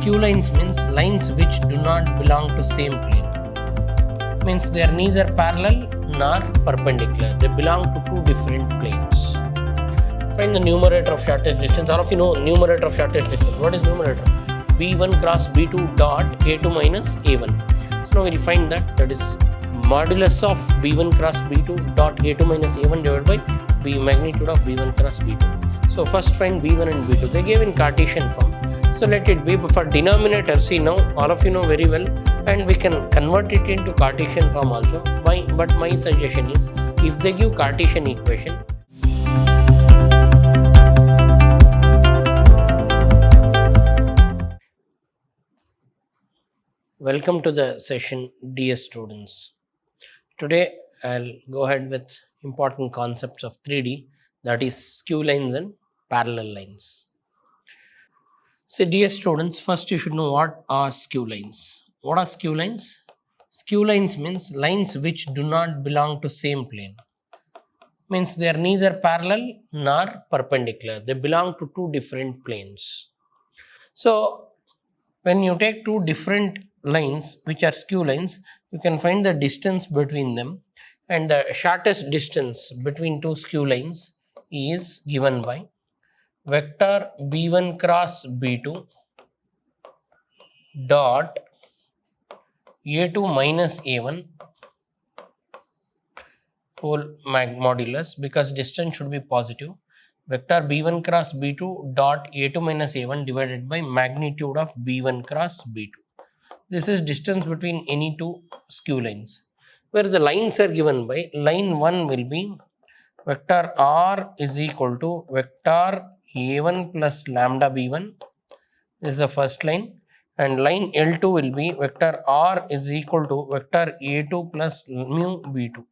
Skew lines means lines which do not belong to same plane. Means they are neither parallel nor perpendicular. They belong to two different planes. Find the numerator of shortest distance. All of you know numerator of shortest distance. What is numerator? B1 cross B2 dot A2 minus A1. So now we'll find that is modulus of B1 cross B2 dot A2 minus A1 divided by B magnitude of B1 cross B2. So first find B1 and B2. They gave in Cartesian form. So let it be for denominator. See, now all of you know very well, and we can convert it into Cartesian form also. But my suggestion is, if they give Cartesian equation, welcome to the session, dear students. Today I'll go ahead with important concepts of 3D, that is skew lines and parallel lines. So dear students, first you should know what are skew lines. What are skew lines? Skew lines means lines which do not belong to same plane. Means they are neither parallel nor perpendicular. They belong to two different planes. So when you take two different lines which are skew lines, you can find the distance between them, and the shortest distance between two skew lines is given by vector B1 cross B2 dot A2 minus A1 whole modulus, because distance should be positive, vector B1 cross B2 dot A2 minus A1 divided by magnitude of B1 cross B2. This is distance between any two skew lines, where the lines are given by line 1 will be vector R is equal to vector A1 plus lambda B1. This is the first line, and line L2 will be vector R is equal to vector A2 plus mu B2.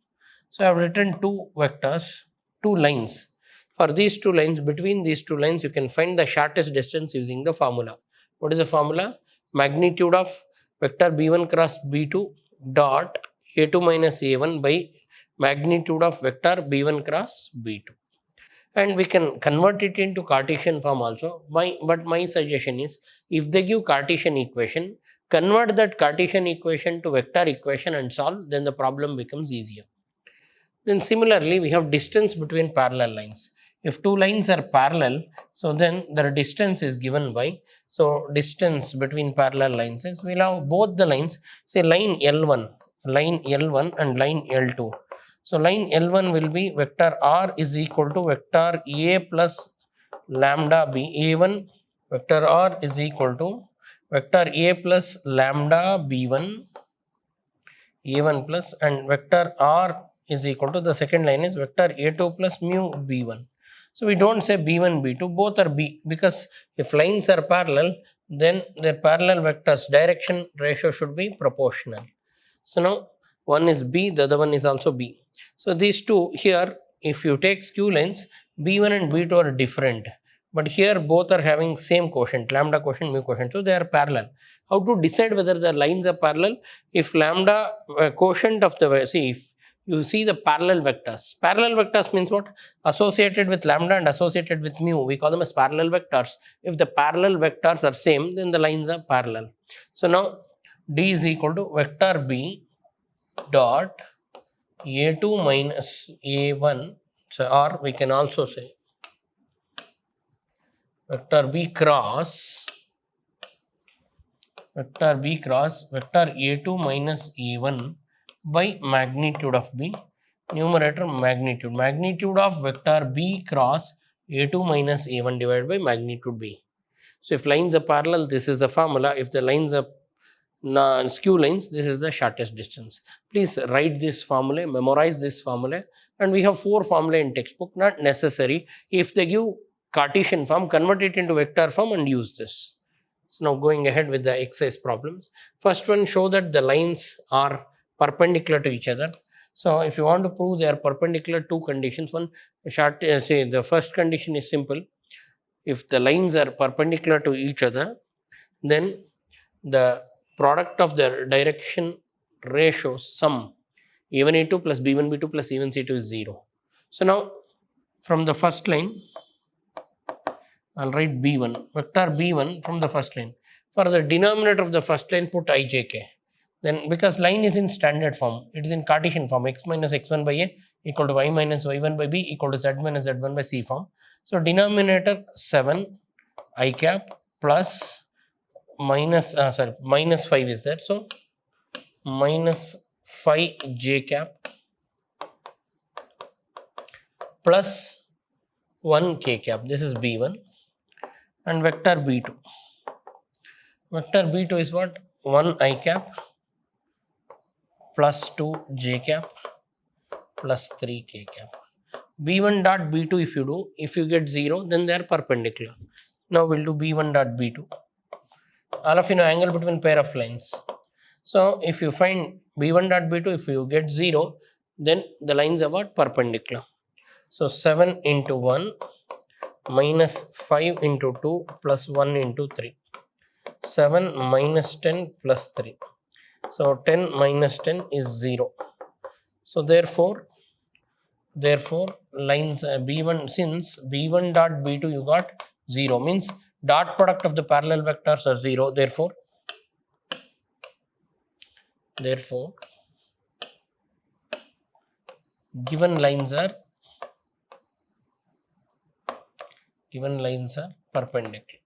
So I have written two vectors, two lines. For these two lines, between these two lines, you can find the shortest distance using the formula. What is the formula? Magnitude of vector B1 cross B2 dot A2 minus A1 by magnitude of vector B1 cross B2. And we can convert it into Cartesian form also. But my suggestion is, if they give Cartesian equation, convert that Cartesian equation to vector equation and solve, then the problem becomes easier. Then similarly, we have distance between parallel lines. If two lines are parallel, so then their distance is given by, so distance between parallel lines is, we'll have both the lines, say line L1 and line L2. So line L1 will be vector R is equal to vector A plus lambda B A1, vector R is equal to vector A plus lambda B1 A1 plus, and vector R is equal to, the second line is vector A2 plus mu B1. So we don't say B1, B2, both are B, because if lines are parallel, then their parallel vectors direction ratio should be proportional. So now one is B, the other one is also B. So these two here, if you take skew lines, B1 and B2 are different, but here both are having same quotient, lambda quotient, mu quotient, so they are parallel. How to decide whether the lines are parallel? If lambda quotient of the, see, if you see the parallel vectors means what? Associated with lambda and associated with mu, we call them as parallel vectors. If the parallel vectors are same, then the lines are parallel. So now D is equal to vector B dot A2 minus A1, so, or we can also say vector B cross vector A2 minus A1 by magnitude of B, numerator magnitude of vector B cross A2 minus A1 divided by magnitude B. So if lines are parallel, this is the formula. If the lines are skew lines, this is the shortest distance. Please write this formula, memorize this formula, and we have 4 formula in textbook, not necessary. If they give Cartesian form, convert it into vector form and use this. So now going ahead with the exercise problems. First one, show that the lines are perpendicular to each other. So if you want to prove they are perpendicular, two conditions. One, say the first condition is simple. If the lines are perpendicular to each other, then the product of their direction ratio sum A1 A2 plus B1 B2 plus C1 C2 is 0. So now from the first line, I'll write B1, vector B1 from the first line. For the denominator of the first line, put ijk. Then because line is in standard form, it is in Cartesian form, x minus x1 by a equal to y minus y1 by b equal to z minus z1 by c form. So denominator 7 I cap plus minus 5 is there. So minus 5 j cap plus 1 k cap. This is b1 and vector b2. Vector b2 is what? 1 I cap plus 2 j cap plus 3 k cap. b1 dot b2 if you get 0, then they are perpendicular. Now we'll do b1 dot b2. All of you know angle between pair of lines. So if you find b1 dot b2, if you get 0, then the lines are what? Perpendicular. So 7 into 1 minus 5 into 2 plus 1 into 3. 7 minus 10 plus 3. So 10 minus 10 is 0. So therefore lines b1, since b1 dot b2 you got 0, means dot product of the parallel vectors are 0. Therefore given lines are perpendicular.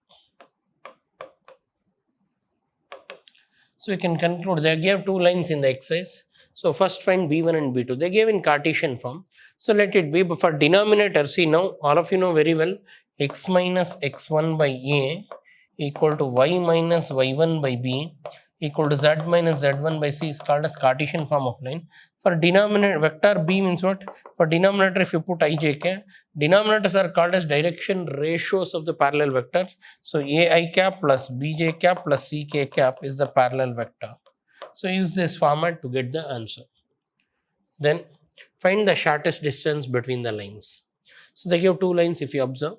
So we can conclude they gave two lines in the exercise. So first find b1 and b2. They gave in Cartesian form. So let it be. But for denominator, see now all of you know very well, x minus x1 by a equal to y minus y1 by b equal to z minus z1 by c is called as Cartesian form of line. For denominator, vector b means what? For denominator, if you put ijk, denominators are called as direction ratios of the parallel vectors. So ai cap plus bj cap plus ck cap is the parallel vector. So use this format to get the answer. Then find the shortest distance between the lines. So they give two lines if you observe.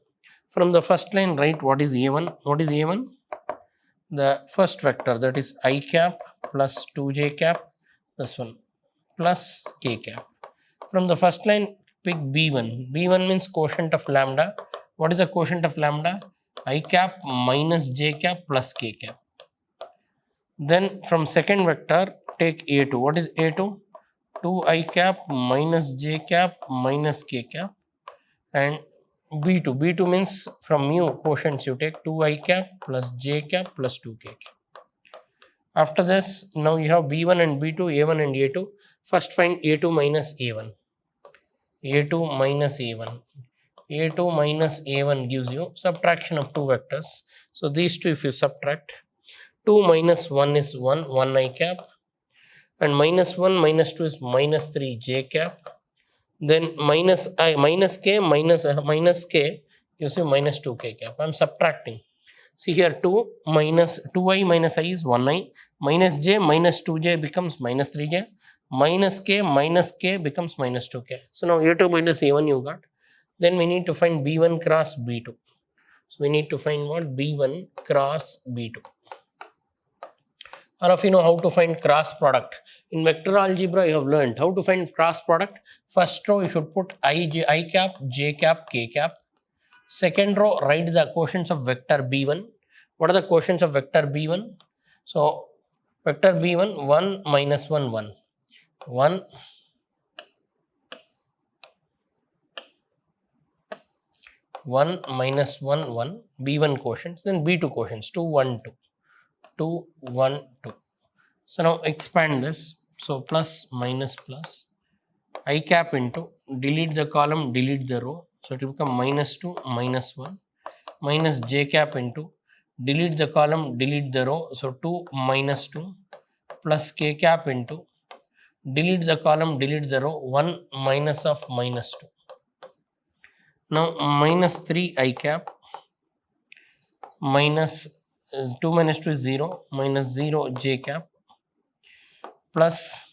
From the first line, write what is a1. What is a1? The first vector, that is I cap plus 2j cap plus 1 plus k cap. From the first line, pick b1. b1 means quotient of lambda. What is the quotient of lambda? I cap minus j cap plus k cap. Then from second vector, take a2. What is a2? 2i cap minus j cap minus k cap. And b2 means from mu quotients you take 2i cap plus j cap plus 2k cap. After this, now you have b1 and b2, a1 and a2. First find a2 minus a1. a2 minus a1. a2 minus a1 gives you subtraction of two vectors. So these two if you subtract, 2 minus 1 is 1, 1 I cap, and minus 1 minus 2 is minus 3 j cap. Then minus k gives you minus 2k cap. I am subtracting. See here 2 minus 2i minus I is 1i, minus j minus 2j becomes minus 3j, minus k becomes minus 2k. So now a2 minus a1 you got. Then we need to find b1 cross b2. So we need to find what? b1 cross b2. All of you know how to find cross product. In vector algebra, you have learned how to find cross product. First row, you should put I cap, j cap, k cap. Second row, write the quotients of vector b1. What are the quotients of vector b1? So, vector b1, 1 minus 1, 1. 1 1 minus 1, 1. b1 quotients. Then b2 quotients, 2, 1, 2. 2, 1, 2. So now expand this. So plus minus plus I cap into, delete the column, delete the row. So it will become minus 2, minus 1, minus j cap into, delete the column, delete the row. So 2 minus 2 plus k cap into, delete the column, delete the row, 1 minus of minus 2. Now minus 3 I cap minus 2 minus 2 is 0, minus 0 j cap plus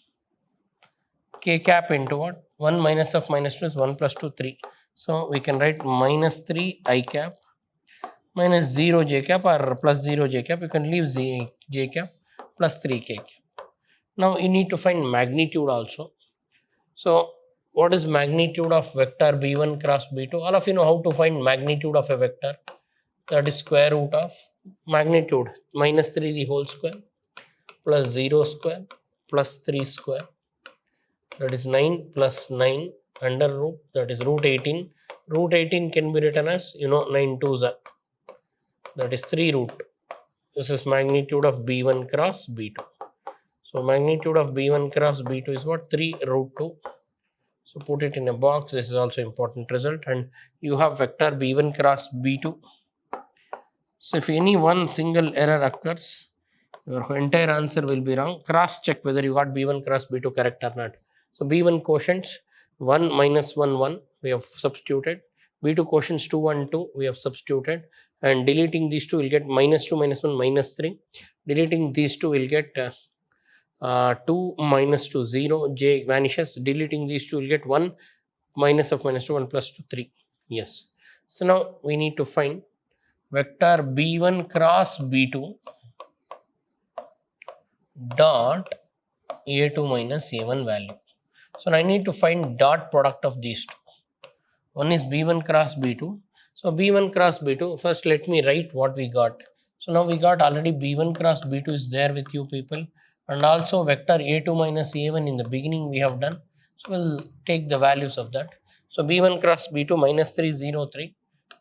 k cap into what? 1 minus of minus 2 is 1 plus 2, 3. So we can write minus 3 I cap minus 0 j cap or plus 0 j cap. You can leave j cap plus 3 k cap. Now you need to find magnitude also. So what is magnitude of vector b1 cross b2? All of you know how to find magnitude of a vector. That is square root of magnitude minus 3 the whole square plus 0 square plus 3 square, that is 9 plus 9 under root, that is root 18. Root 18 can be written as, 9 twos are, that is 3 root. This is magnitude of B1 cross B2. So magnitude of B1 cross B2 is what? 3 root 2. So put it in a box. This is also important result. And you have vector B1 cross B2. So if any one single error occurs, your entire answer will be wrong. Cross check whether you got B1 cross B2 correct or not. So B1 quotients 1 minus 1 1 we have substituted. B2 quotients 2 1 2 we have substituted. And deleting these two will get minus 2 minus 1 minus 3. Deleting these two will get 2 minus 2 0, j vanishes. Deleting these two will get 1 minus of minus 2 1 plus 2 3. Yes. So now we need to find vector B1 cross B2 dot A2 minus A1 value. So now I need to find dot product of these two. One is B1 cross B2. So B1 cross B2, first let me write what we got. So now we got already B1 cross B2 is there with you people, and also vector A2 minus A1 in the beginning we have done. So we'll take the values of that. So B1 cross B2 minus 3 0 3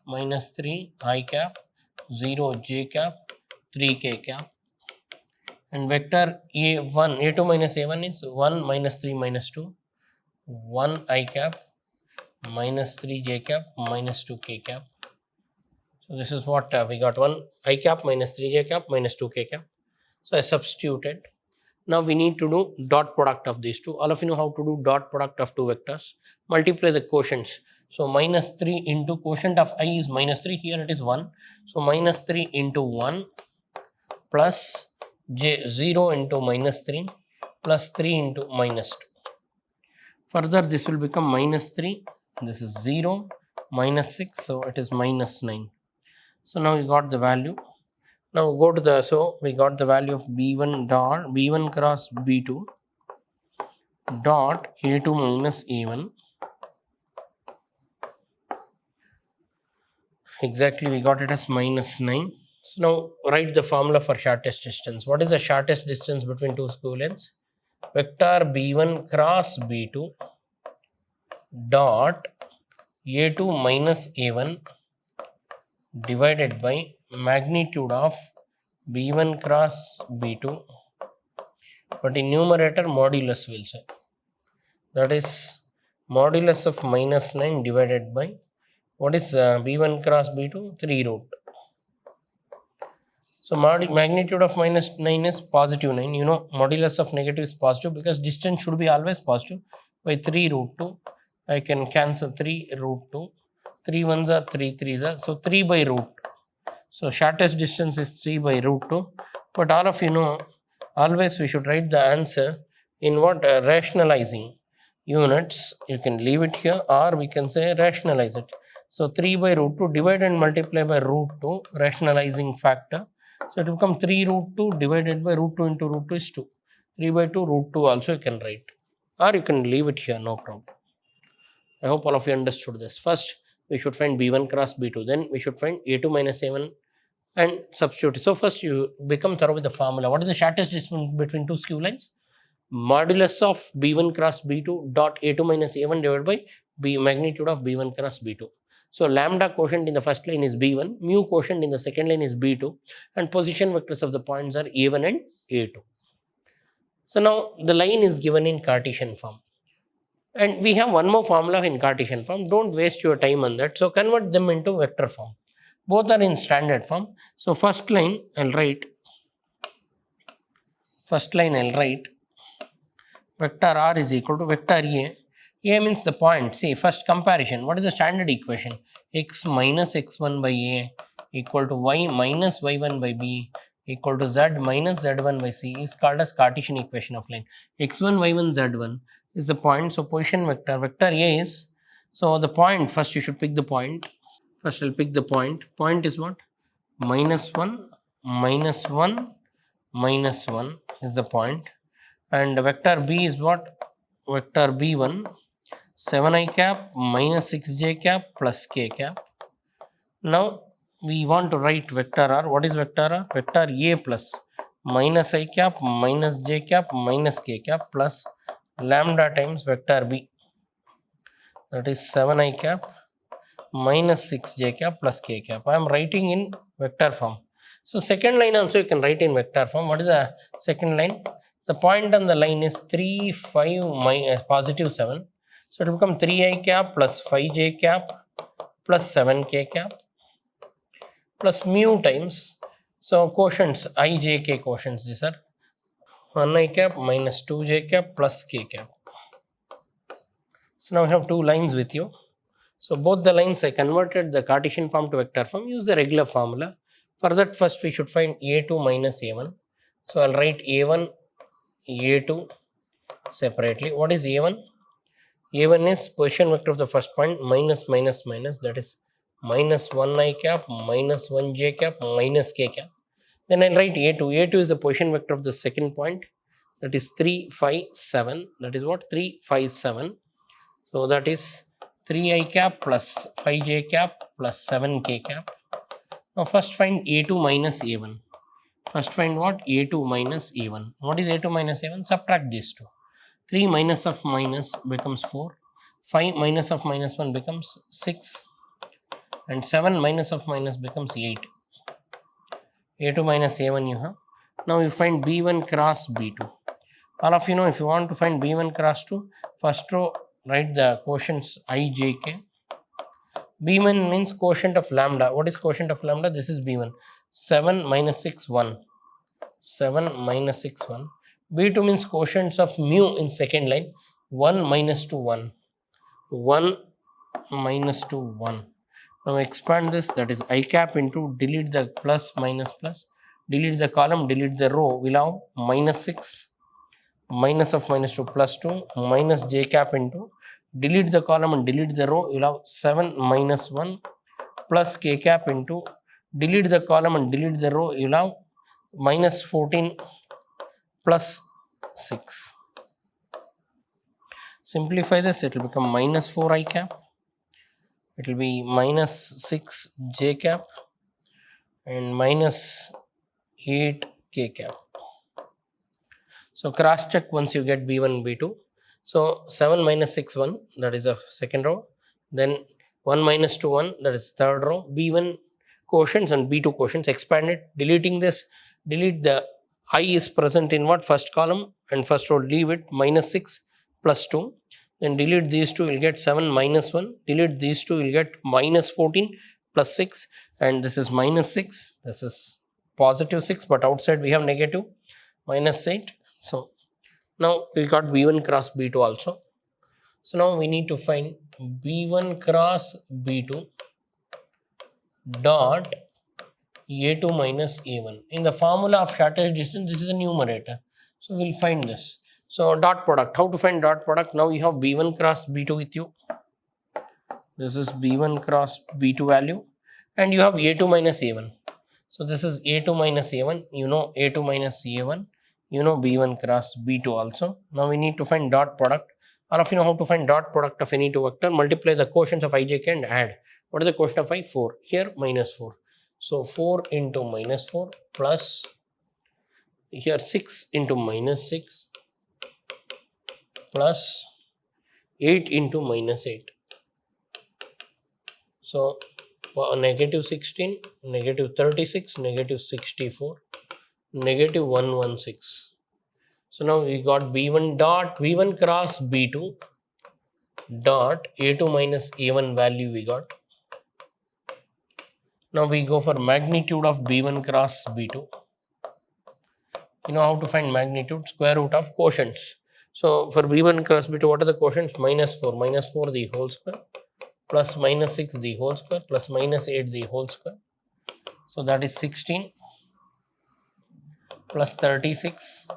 minus 3 I cap 0 j cap 3 k cap, and vector A2 minus A1 is 1 minus 3 minus 2 1 I cap minus 3 j cap minus 2 k cap. So this is what we got, 1 I cap minus 3 j cap minus 2 k cap. So I substituted. Now we need to do dot product of these two. All of you know how to do dot product of two vectors. Multiply the quotients. So minus 3 into quotient of I is minus 3. Here it is 1. So minus 3 into 1 plus j 0 into minus 3 plus 3 into minus 2. Further this will become minus 3. This is 0 minus 6. So it is minus 9. So now we got the value. Now go to the, so we got the value of B1 dot B1 cross B2 dot A2 minus A1. Exactly, we got it as minus 9. So now write the formula for shortest distance. What is the shortest distance between two skew lengths? Vector B1 cross B2 dot A2 minus A1 divided by magnitude of B1 cross B2, but in numerator modulus will say, that is modulus of minus 9 divided by, what is B1 cross B2? 3 root. So magnitude of minus 9 is positive 9. You know modulus of negative is positive because distance should be always positive. By 3 root 2 I can cancel 3 root 2. 3 ones are 3 threes are, so 3 by root. So shortest distance is 3 by root 2. But all of you know, always we should write the answer in what? Rationalizing units. You can leave it here or we can say rationalize it. So 3 by root 2 divide and multiply by root 2, rationalizing factor. So it will become 3 root 2 divided by root 2 into root 2 is 2. 3 by 2 root 2 also you can write, or you can leave it here, no problem. I hope all of you understood this. First we should find B1 cross B2, then we should find A2 minus A1 and substitute. So first you become thorough with the formula. What is the shortest distance between two skew lines? Modulus of B1 cross B2 dot A2 minus A1 divided by B magnitude of B1 cross B2. So lambda quotient in the first line is B1, mu quotient in the second line is B2, and position vectors of the points are A1 and A2. So now the line is given in Cartesian form. And we have one more formula in Cartesian form. Don't waste your time on that. So convert them into vector form. Both are in standard form. So first line I'll write vector R is equal to vector A. A means the point. See, first comparison. What is the standard equation? X minus x1 by A equal to y minus y1 by B equal to z minus z1 by C is called as Cartesian equation of line. X1, y1, z1 is the point. So position vector. Vector A is, so the point, first you should pick the point. First I'll pick the point. Point is what? Minus 1, minus 1, minus 1 is the point. And vector B is what? Vector B1, 7i cap minus 6j cap plus k cap. Now we want to write vector R. What is vector R? Vector A plus minus I cap minus j cap minus k cap plus lambda times vector B, that is 7I cap minus 6j cap plus k cap. I am writing in vector form. So second line also you can write in vector form. What is the second line? The point on the line is 3, 5, minus positive 7. So it will become 3I cap plus 5j cap plus 7k cap plus mu times. So quotients I, j, k quotients, these are 1I cap minus 2j cap plus k cap. So now we have two lines with you. So both the lines I converted the Cartesian form to vector form. Use the regular formula. For that, first we should find A2 minus A1. So I'll write A1, A2 separately. What is A1? A1 is position vector of the first point minus minus minus, that is minus 1I cap minus 1j cap minus k cap. Then I'll write A2. A2 is the position vector of the second point, that is 3, 5, 7. That is what? 3, 5, 7. So that is 3I cap plus 5j cap plus 7k cap. Now first find A2 minus A1. First find what? A2 minus A1. What is A2 minus A1? Subtract these two. 3 minus of minus becomes 4. 5 minus of minus 1 becomes 6. And 7 minus of minus becomes 8. A2 minus A1 you have. Now you find B1 cross B2. All of you know, if you want to find B1 cross 2, first row write the quotients I, j, k. B1 means quotient of lambda. What is quotient of lambda? This is B1. 7 minus 6, 1. 7 minus 6, 1. B2 means quotients of mu in second line. 1 minus 2, 1. 1 minus 2, 1. Now expand this, that is I cap into, delete the plus minus plus, delete the column, delete the row, will have minus 6, minus of minus 2 plus 2, minus j cap into, delete the column and delete the row, you will have 7 minus 1 plus k cap into, delete the column and delete the row, you will have minus 14 plus 6. Simplify this, it will become minus 4I cap, it will be minus 6j cap and minus 8k cap. So cross check once you get B1, B2. So 7 minus 6, 1, that is the second row. Then 1 minus 2, 1, that is third row. B1 quotients and B2 quotients, expand it. Deleting this, delete the I is present in what? First column and first row, leave it, minus 6 plus 2. Then delete these two, you'll get 7 minus 1. Delete these two, you'll get minus 14 plus 6. And this is minus 6. This is positive 6, but outside we have negative, minus 8. So now we got B1 cross B2 also. So now we need to find B1 cross B2 dot A2 minus A1. In the formula of shortest distance, this is a numerator. So we'll find this. So dot product. How to find dot product? Now you have B1 cross B2 with you. This is B1 cross B2 value. And you have A2 minus A1. So this is A2 minus A1. You know A2 minus A1. You know B1 cross B2 also. Now we need to find dot product. All of you know how to find dot product of any two vector. Multiply the quotients of I, j, k and add. What is the quotient of I? 4. Here minus 4. So 4 into minus 4 plus here 6 into minus 6 plus 8 into minus 8. So negative 16, negative 36, negative 64, negative 116. So now we got B1 dot B1 cross B2 dot A2 minus A1 value we got. Now we go for magnitude of B1 cross B2. You know how to find magnitude? Square root of quotients. So for B1 cross B2, what are the quotients? Minus 4 the whole square plus minus 6 the whole square plus minus 8 the whole square. So that is 16 plus 36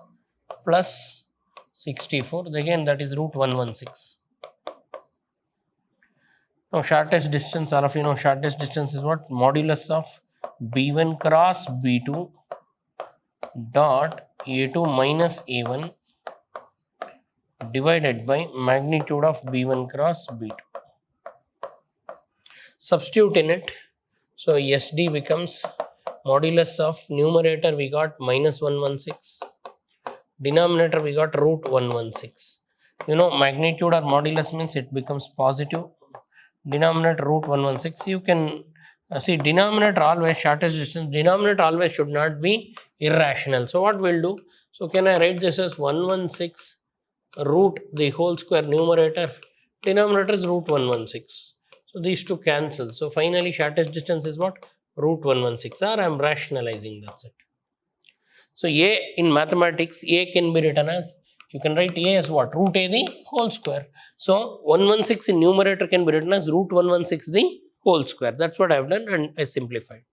plus 64. Again that is root 116. Now shortest distance, all of you know shortest distance is what? Modulus of B1 cross B2 dot A2 minus A1 divided by magnitude of B1 cross B2. Substitute in it. So SD becomes modulus of numerator we got minus 116, denominator we got root 116. You know, magnitude or modulus means it becomes positive. Denominator root 116. You can see denominator always shortest distance. Denominator always should not be irrational. So what we'll do? So can I write this as 116 root the whole square numerator? Denominator is root 116. So these two cancel. So finally shortest distance is what? Root 116, or I am rationalizing, that's it. So A in mathematics, A can be written as, you can write A as what? Root A the whole square. So 116 in numerator can be written as root 116 the whole square. That's what I have done, and I simplified.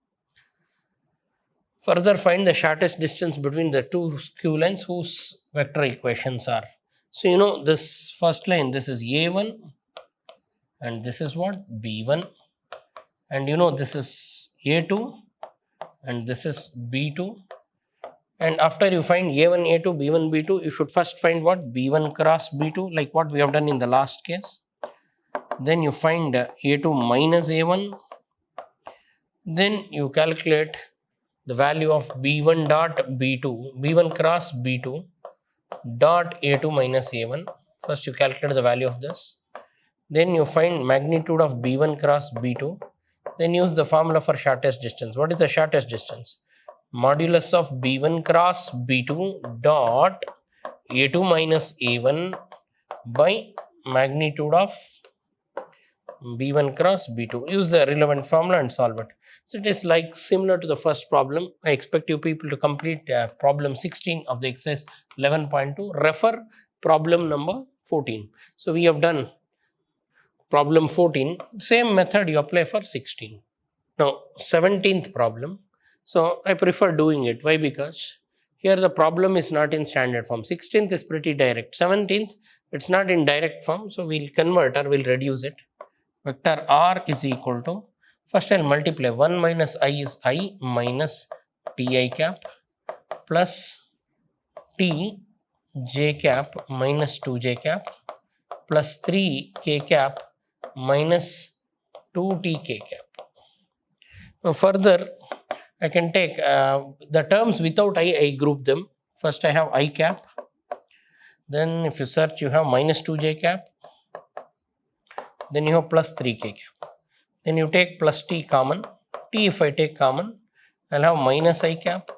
Further, find the shortest distance between the two skew lines whose vector equations are. So you know this first line, this is A1 and this is what? B1, and you know this is A2 and this is B2. And after you find A1, A2, B1, B2, you should first find what? B1 cross B2, like what we have done in the last case. Then you find A2 minus A1. Then you calculate the value of B1 dot B2, B1 cross B2 dot A2 minus A1. First you calculate the value of this. Then you find magnitude of B1 cross B2. Then use the formula for shortest distance. What is the shortest distance? Modulus of B1 cross B2 dot A2 minus A1 by magnitude of B1 cross B2. Use the relevant formula and solve it. So it is like similar to the first problem. I expect you people to complete problem 16 of the exercise 11.2. Refer problem number 14. So we have done problem 14. Same method you apply for 16. Now 17th problem. So I prefer doing it. Why? Because here the problem is not in standard form. 16th is pretty direct. 17th, it's not in direct form. So we'll convert or we'll reduce it. Vector R is equal to, first I'll multiply 1 minus I is I minus Ti cap plus T j cap minus 2j cap plus 3k cap minus 2tk cap. Now further, I can take the terms without I group them. First I have I cap, then if you search you have minus 2j cap, then you have plus 3k cap. Then you take plus t common. T if I take common, I'll have minus I cap,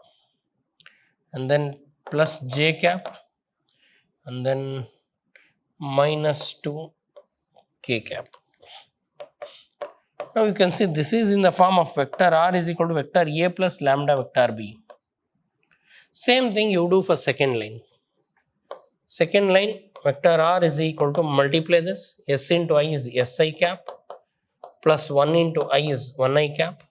and then plus j cap, and then minus 2k cap. Now you can see this is in the form of vector R is equal to vector A plus lambda vector B. Same thing you do for second line. Second line, vector R is equal to, multiply this, S into I is Si cap, plus 1 into I is 1I cap,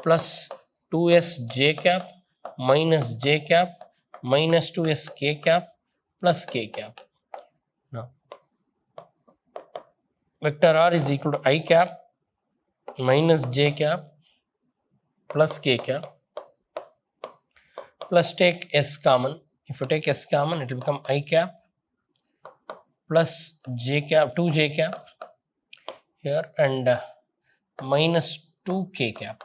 plus 2S j cap, minus j cap, minus 2S k cap, plus k cap. Now, vector R is equal to I cap, minus j cap, plus k cap, plus take S common. If you take S common, it will become I cap plus j cap, 2j cap here, and minus 2k cap.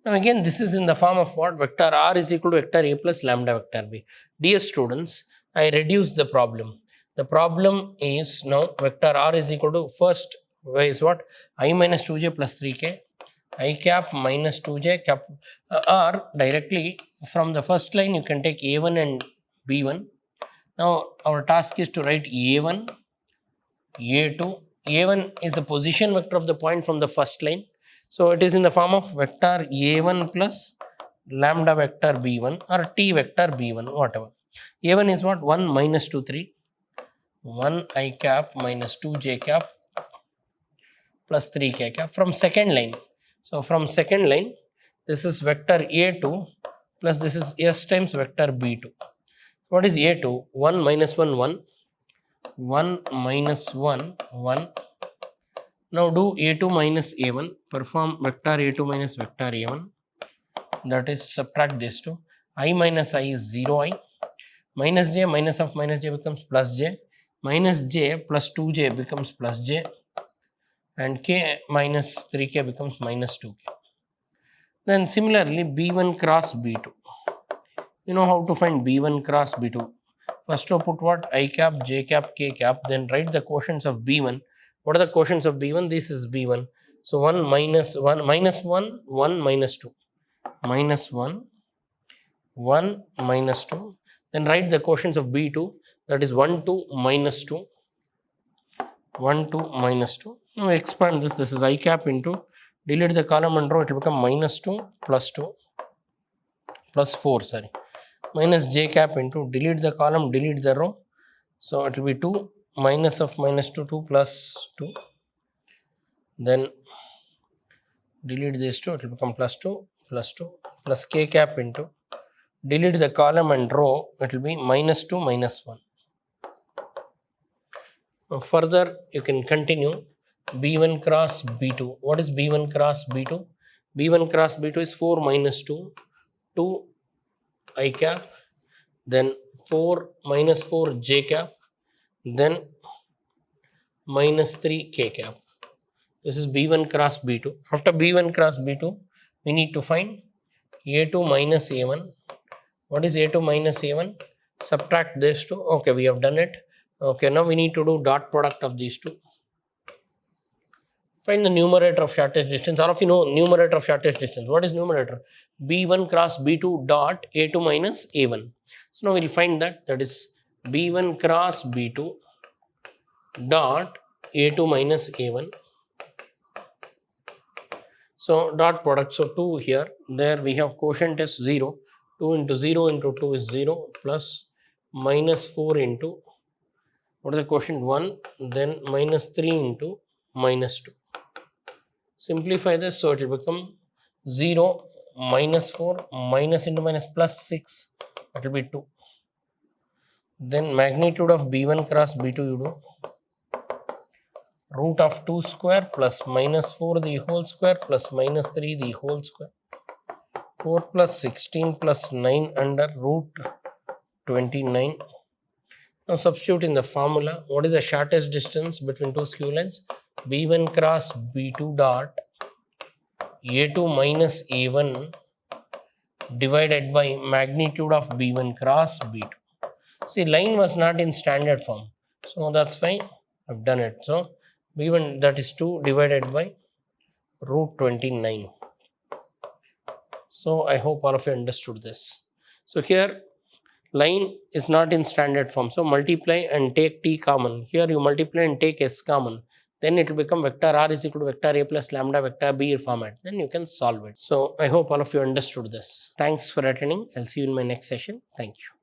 Now again, this is in the form of what? Vector R is equal to vector A plus lambda vector B. Dear students, I reduced the problem. The problem is now vector R is equal to, first is what? I minus 2j plus 3k, I cap minus 2j cap, or directly from the first line you can take A1 and B1. Now our task is to write A1, A2. A1 is the position vector of the point from the first line. So it is in the form of vector A1 plus lambda vector B1 or T vector B1, whatever. A1 is what? 1 minus 2, 3. 1 I cap minus 2 j cap plus 3 k cap from second line. So from second line, this is vector A2 plus this is S times vector B2. What is A2? 1 minus 1, 1. 1 minus 1, 1. Now do A2 minus A1. Perform vector A2 minus vector A1. That is, subtract these two. I minus I is 0I. Minus j, minus of minus j becomes plus j. Minus j plus 2j becomes plus j. and k minus 3k becomes minus 2k. Then similarly b1 cross b2. You know how to find b1 cross b2. First to put what? I cap, j cap, k cap, then write the quotients of b1. What are the quotients of b1? This is b1. So 1 minus 1 minus 1, 1 minus 2. Minus 1, 1 minus 2. Then write the quotients of b2. That is 1, 2 minus 2. 1, 2 minus 2. Now expand this. This is I cap into, delete the column and row, it will become minus 2 plus 2 plus 4, sorry. Minus j cap into, delete the column, delete the row. So it will be 2 minus of minus 2, 2 plus 2. Then delete this 2, it will become plus 2 plus k cap into, delete the column and row, it will be minus 2 minus 1. Now further you can continue b1 cross b2. What is b1 cross b2? b1 cross b2 is 4 minus 2, 2 I cap, then 4 minus 4 j cap, then minus 3 k cap. This is b1 cross b2. After b1 cross b2, we need to find a2 minus a1. What is a2 minus a1? Subtract this two. Okay, we have done it. Okay, now we need to do dot product of these two. Find the numerator of shortest distance. All of you know numerator of shortest distance. What is numerator? b1 cross b2 dot a2 minus a1. So now we'll find that. That is b1 cross b2 dot a2 minus a1. So dot product. So 2 here. There we have quotient is 0. 2 into 0 into 2 is 0 plus minus 4 into, what is the quotient? 1. Then minus 3 into minus 2. Simplify this, so it will become 0 minus 4 minus into minus plus 6, that will be 2. Then magnitude of b1 cross b2 you do root of 2 square plus minus 4 the whole square plus minus 3 the whole square. 4 plus 16 plus 9 under root 29. Now substitute in the formula. What is the shortest distance between two skew lines? b1 cross b2 dot a2 minus a1 divided by magnitude of b1 cross b2. See, line was not in standard form, so that's fine, I've done it. So b1, that is 2 divided by root 29. So I hope all of you understood this. So here line is not in standard form, so multiply and take t common. Here you multiply and take s common, then it will become vector r is equal to vector a plus lambda vector b format. Then you can solve it. So I hope all of you understood this. Thanks for attending. I'll see you in my next session. Thank you.